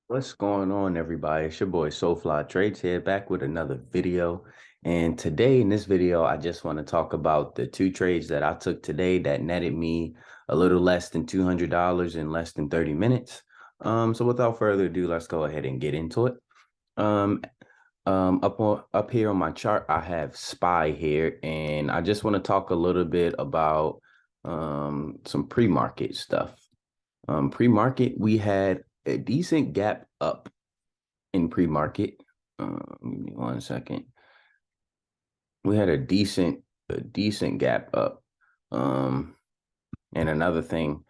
What's going on, everybody? It's your boy SoFly Trades here, back with another video. And today in this video, I just want to talk about the two trades that I took today that netted me a little less than $200 in less than 30 minutes. So without further ado, let's go ahead and get into it. Um, up here on my chart, I have SPY here, and I just want to talk a little bit about some pre-market stuff. Pre-market, we had a decent gap up in pre-market. Give me 1 second. We had a decent gap up. Um, and another thing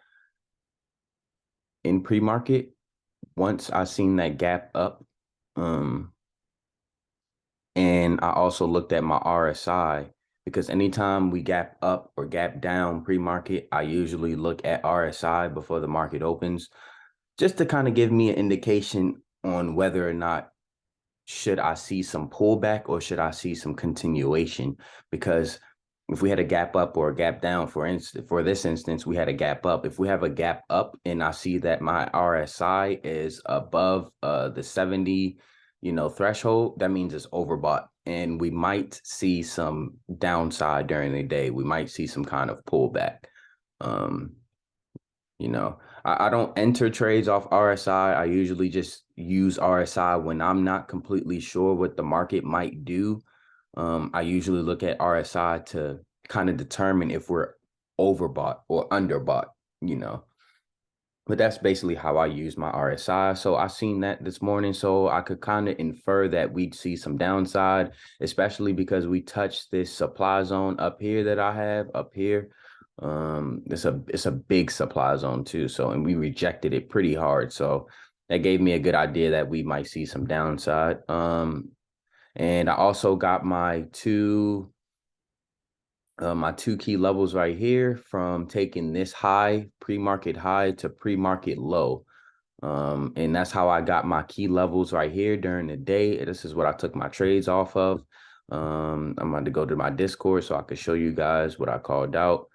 in pre-market, once I seen that gap up, and I also looked at my RSI because anytime we gap up or gap down pre-market, I usually look at RSI before the market opens, just to kind of give me an indication on whether or not should I see some pullback or should I see some continuation? Because if we had a gap up or a gap down, for this instance, we had a gap up. If we have a gap up and I see that my RSI is above the 70, threshold, that means it's overbought. And we might see some downside during the day. We might see some kind of pullback. Um, I don't enter trades off RSI. I usually just use RSI when I'm not completely sure what the market might do. I usually look at RSI to kind of determine if we're overbought or underbought, you know. But that's basically how I use my RSI. So I seen that this morning, so I could kind of infer that we'd see some downside, especially because we touched this supply zone up here that I have up here. It's a big supply zone too. So, and we rejected it pretty hard. So that gave me a good idea that we might see some downside. And I also got my two key levels right here from taking this high, pre-market high to pre-market low. And that's how I got my key levels right here during the day. This is what I took my trades off of. I'm going to go to my Discord so I can show you guys what I called out.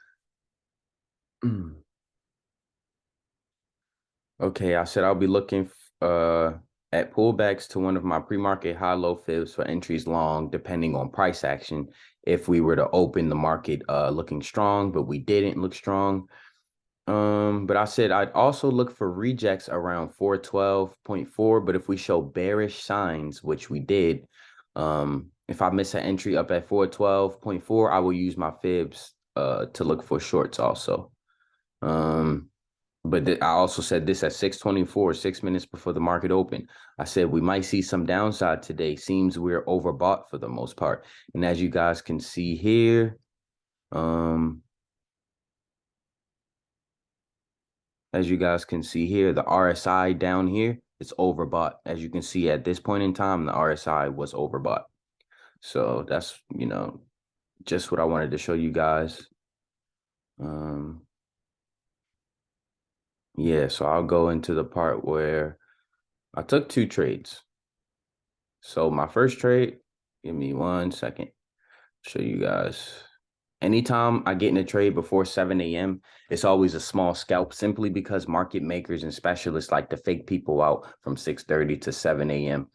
Okay, I said I'll be looking at pullbacks to one of my pre-market high-low fibs for entries long, depending on price action. If we were to open the market looking strong, but we didn't look strong. But I said I'd also look for rejects around 412.4. But if we show bearish signs, which we did, if I miss an entry up at 412.4, I will use my fibs to look for shorts also. But I also said this at 6:24, 6 minutes before the market opened. I said we might see some downside today. Seems we're overbought for the most part. And as you guys can see here, the RSI down here, it's overbought. As you can see at this point in time, the RSI was overbought. So that's, just what I wanted to show you guys. Yeah, so I'll go into the part where I took two trades. So my first trade, give me 1 second, show you guys. Anytime I get in a trade before 7 a.m., it's always a small scalp simply because market makers and specialists like to fake people out from 6:30 to 7 a.m.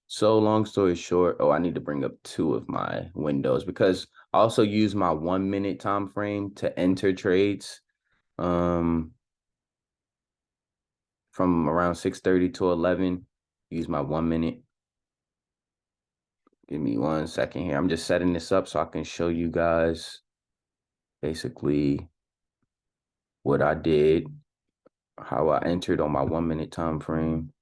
So long story short, I need to bring up two of my windows because I also use my 1 minute time frame to enter trades from around 6:30 to 11. Use my 1 minute. Give me 1 second here. I'm just setting this up so I can show you guys basically what I did, how I entered on my 1 minute time frame.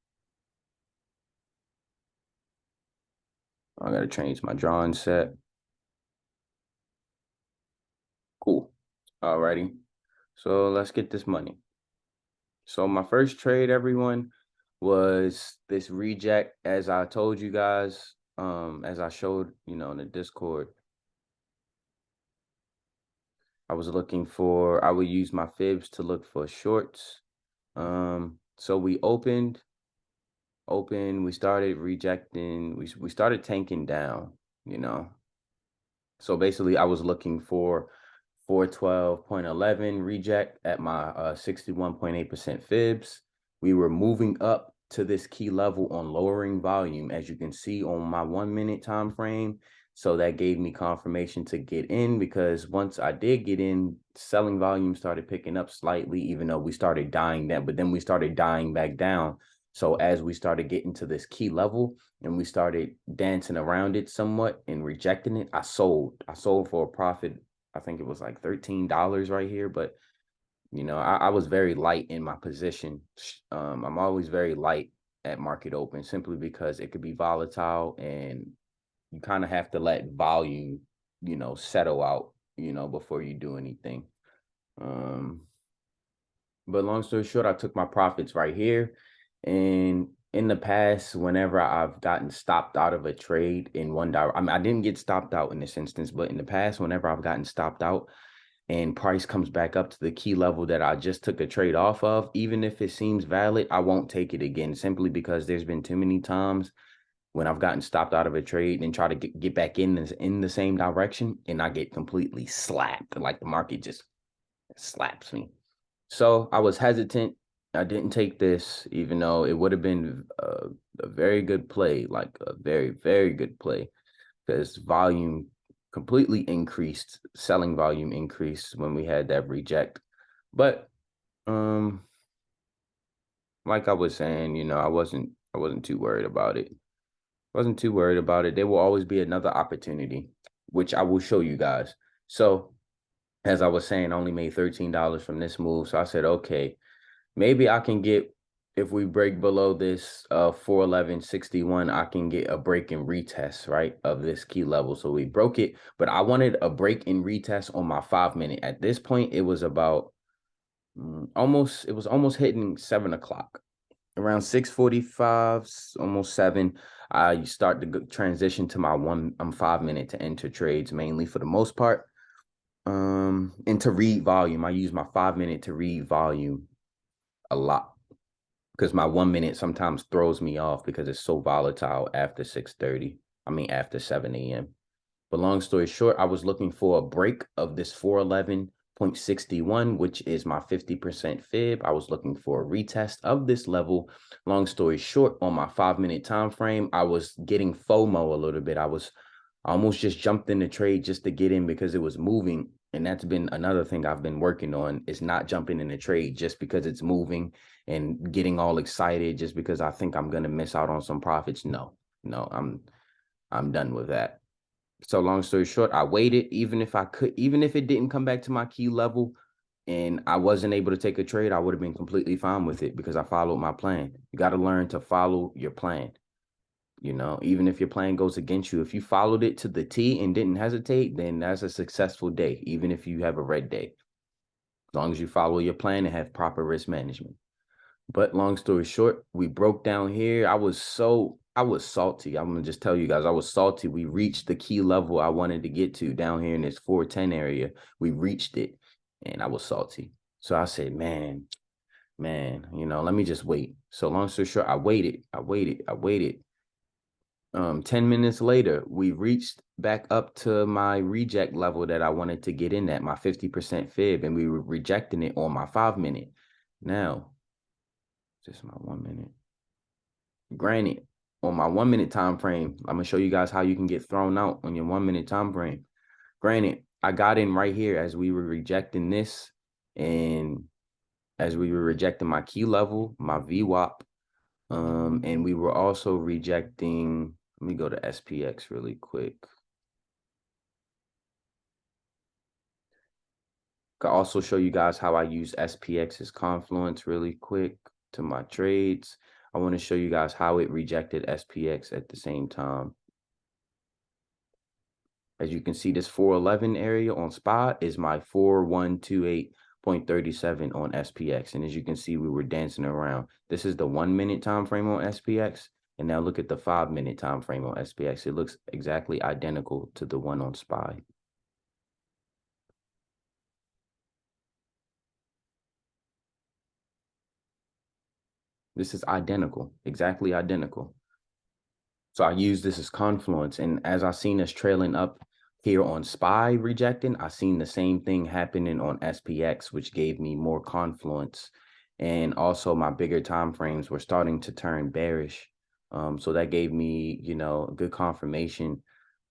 I gotta change my drawing set. Cool. Alrighty. So let's get this money. So my first trade, everyone, was this reject, as I told you guys, as I showed, in the Discord. I would use my fibs to look for shorts. So we we started rejecting, we started tanking down, So basically I was looking for 412.11 reject at my 61.8% fibs. We were moving up to this key level on lowering volume, as you can see on my 1 minute time frame. So that gave me confirmation to get in, because once I did get in, selling volume started picking up slightly, even though we started dying down, but then we started dying back down. So as we started getting to this key level and we started dancing around it somewhat and rejecting it, I sold. I sold for a profit. I think it was like $13 right here, but I was very light in my position. I'm always very light at market open, simply because it could be volatile and you kind of have to let volume, settle out, before you do anything. But long story short, I took my profits right here. And in the past, whenever I've gotten stopped out of a trade in one direction, I mean, I didn't get stopped out in this instance, but in the past, whenever I've gotten stopped out and price comes back up to the key level that I just took a trade off of, even if it seems valid, I won't take it again, simply because there's been too many times when I've gotten stopped out of a trade and try to get back in the same direction, and I get completely slapped. Like the market just slaps me. So I was hesitant. I didn't take this, even though it would have been a very good play, like a very, very good play, because volume completely increased, selling volume increased when we had that reject. But like I was saying, I wasn't too worried about it. Wasn't too worried about it. There will always be another opportunity, which I will show you guys. So as I was saying, I only made $13 from this move. So I said, okay, maybe I can get, if we break below this 411.61, I can get a break and retest, right, of this key level. So we broke it, but I wanted a break and retest on my 5 minute. At this point, it was about it was almost hitting 7 o'clock. Around 6:45, almost 7, I start to transition to my 5 minute to enter trades, mainly for the most part. And to read volume, I use my 5 minute to read volume a lot, because my 1 minute sometimes throws me off because it's so volatile after 6:30. I mean, after 7 a.m. But long story short, I was looking for a break of this 411.61, which is my 50% fib. I was looking for a retest of this level. Long story short, on my 5 minute time frame, I was getting FOMO a little bit. I almost just jumped in the trade just to get in because it was moving. And that's been another thing I've been working on, is not jumping in the trade just because it's moving and getting all excited just because I think I'm going to miss out on some profits. No, I'm done with that. So long story short, I waited, even if it didn't come back to my key level and I wasn't able to take a trade, I would have been completely fine with it because I followed my plan. You got to learn to follow your plan. Even if your plan goes against you, if you followed it to the T and didn't hesitate, then that's a successful day, even if you have a red day. As long as you follow your plan and have proper risk management. But long story short, we broke down here. I was salty. I'm gonna just tell you guys, I was salty. We reached the key level I wanted to get to down here in this 410 area. We reached it and I was salty. So I said, man, let me just wait. So long story short, I waited. 10 minutes later, we reached back up to my reject level that I wanted to get in at, my 50% fib, and we were rejecting it on my 5 minute. Now, just my 1 minute. Granted, on my 1 minute time frame, I'm gonna show you guys how you can get thrown out on your 1 minute time frame. Granted, I got in right here as we were rejecting this, and as we were rejecting my key level, my VWAP, and we were also rejecting. Let me go to SPX really quick. I'll also show you guys how I use SPX's Confluence really quick to my trades. I want to show you guys how it rejected SPX at the same time. As you can see, this 411 area on spot is my 4128.37 on SPX. And as you can see, we were dancing around. This is the 1 minute time frame on SPX. And now look at the 5 minute time frame on SPX. It looks exactly identical to the one on SPY. This is identical, exactly identical. So I use this as Confluence. And as I seen us trailing up here on SPY rejecting, I seen the same thing happening on SPX, which gave me more Confluence And also my bigger time frames were starting to turn bearish. So that gave me, good confirmation.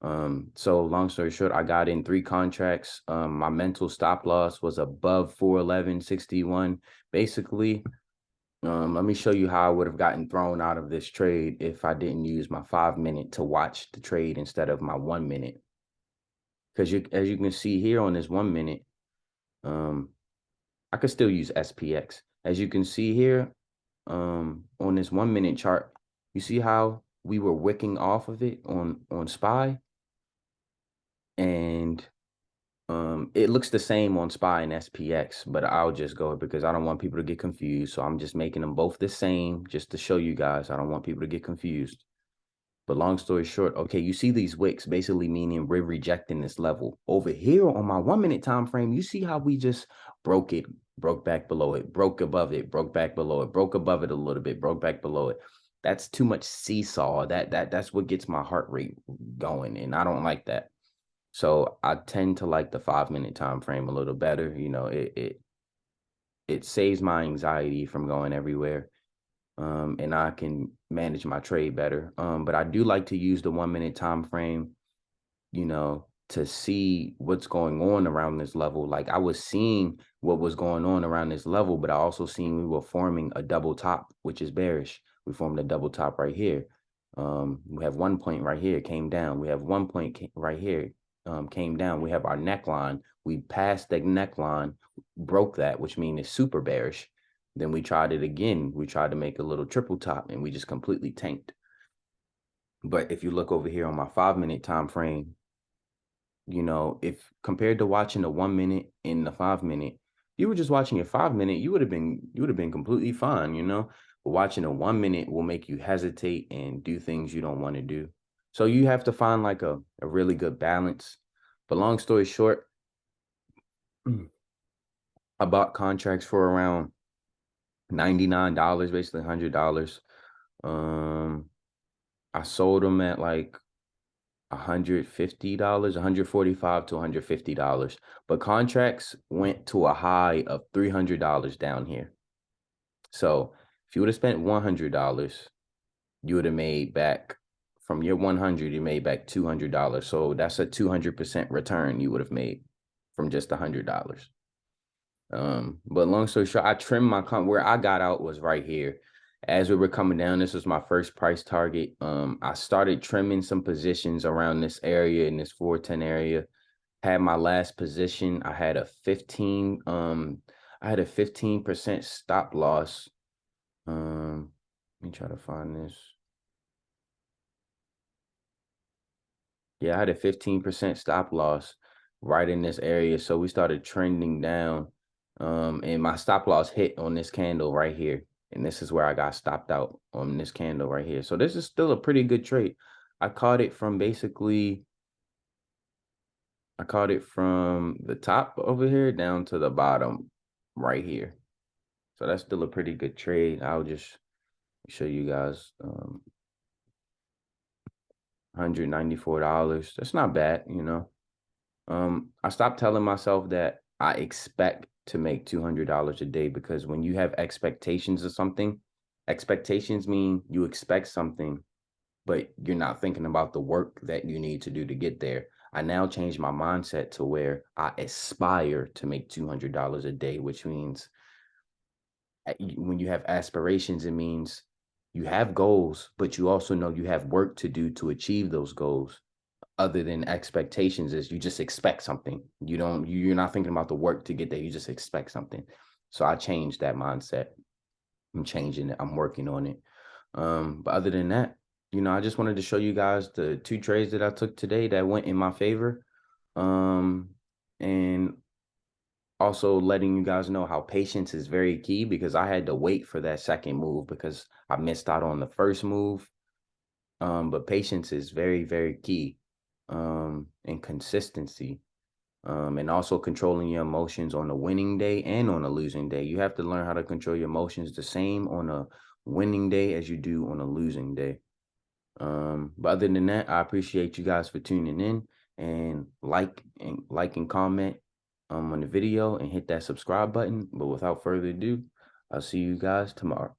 So long story short, I got in 3 contracts. My mental stop loss was above 411.61. Basically, let me show you how I would have gotten thrown out of this trade if I didn't use my 5-minute to watch the trade instead of my 1-minute. Because as you can see here on this 1-minute, I could still use SPX. As you can see here, on this 1-minute chart, you see how we were wicking off of it on SPY, and it looks the same on SPY and SPX, but I'll just go because I don't want people to get confused. So I'm just making them both the same just to show you guys. I don't want people to get confused. But long story short, okay, you see these wicks basically meaning we're rejecting this level. Over here on my 1-minute time frame, you see how we just broke it, broke back below it, broke above it, broke back below it, broke above it a little bit, broke back below it. That's too much seesaw. That's what gets my heart rate going, and I don't like that. So I tend to like the 5-minute time frame a little better. It saves my anxiety from going everywhere. And I can manage my trade better. But I do like to use the 1-minute time frame, to see what's going on around this level. Like I was seeing what was going on around this level, but I also seen we were forming a double top, which is bearish. We formed a double top right here. We have 1 point right here, came down. We have 1 point right here, came down. We have our neckline. We passed the neckline, broke that, which means it's super bearish. Then we tried it again. We tried to make a little triple top and we just completely tanked. But if you look over here on my 5-minute time frame, if compared to watching the 1-minute in the 5-minute, you were just watching your 5-minute, you would have been completely fine, But watching a 1-minute will make you hesitate and do things you don't want to do. So you have to find like a really good balance. But long story short, I bought contracts for around $99, basically $100. I sold them at like $150, $145 to $150. But contracts went to a high of $300 down here. So if you would have spent $100, you would have made back from your 100, you made back $200. So that's a 200% return you would have made from just $100. But long story short, I trimmed my where I got out was right here. As we were coming down, this was my first price target. I started trimming some positions around this area in this 410 area. Had my last position. I had a 15% stop loss. Let me try to find this. Yeah, I had a 15% stop loss right in this area. So we started trending down. And my stop loss hit on this candle right here. And this is where I got stopped out on this candle right here. So this is still a pretty good trade. I caught it from the top over here down to the bottom right here. So that's still a pretty good trade. I'll just show you guys $194. That's not bad, I stopped telling myself that I expect to make $200 a day, because when you have expectations of something, expectations mean you expect something, but you're not thinking about the work that you need to do to get there. I now changed my mindset to where I aspire to make $200 a day, which means when you have aspirations, it means you have goals, but you also know you have work to do to achieve those goals. Other than expectations is you just expect something. You're not thinking about the work to get there. You just expect something. So I changed that mindset. I'm changing it. I'm working on it. But other than that, I just wanted to show you guys the 2 trades that I took today that went in my favor. And also letting you guys know how patience is very key, because I had to wait for that second move because I missed out on the first move. But patience is very, very key. And consistency, and also controlling your emotions on a winning day and on a losing day. You have to learn how to control your emotions the same on a winning day as you do on a losing day. But other than that, I appreciate you guys for tuning in, and like and comment on the video and hit that subscribe button. But without further ado, I'll see you guys tomorrow.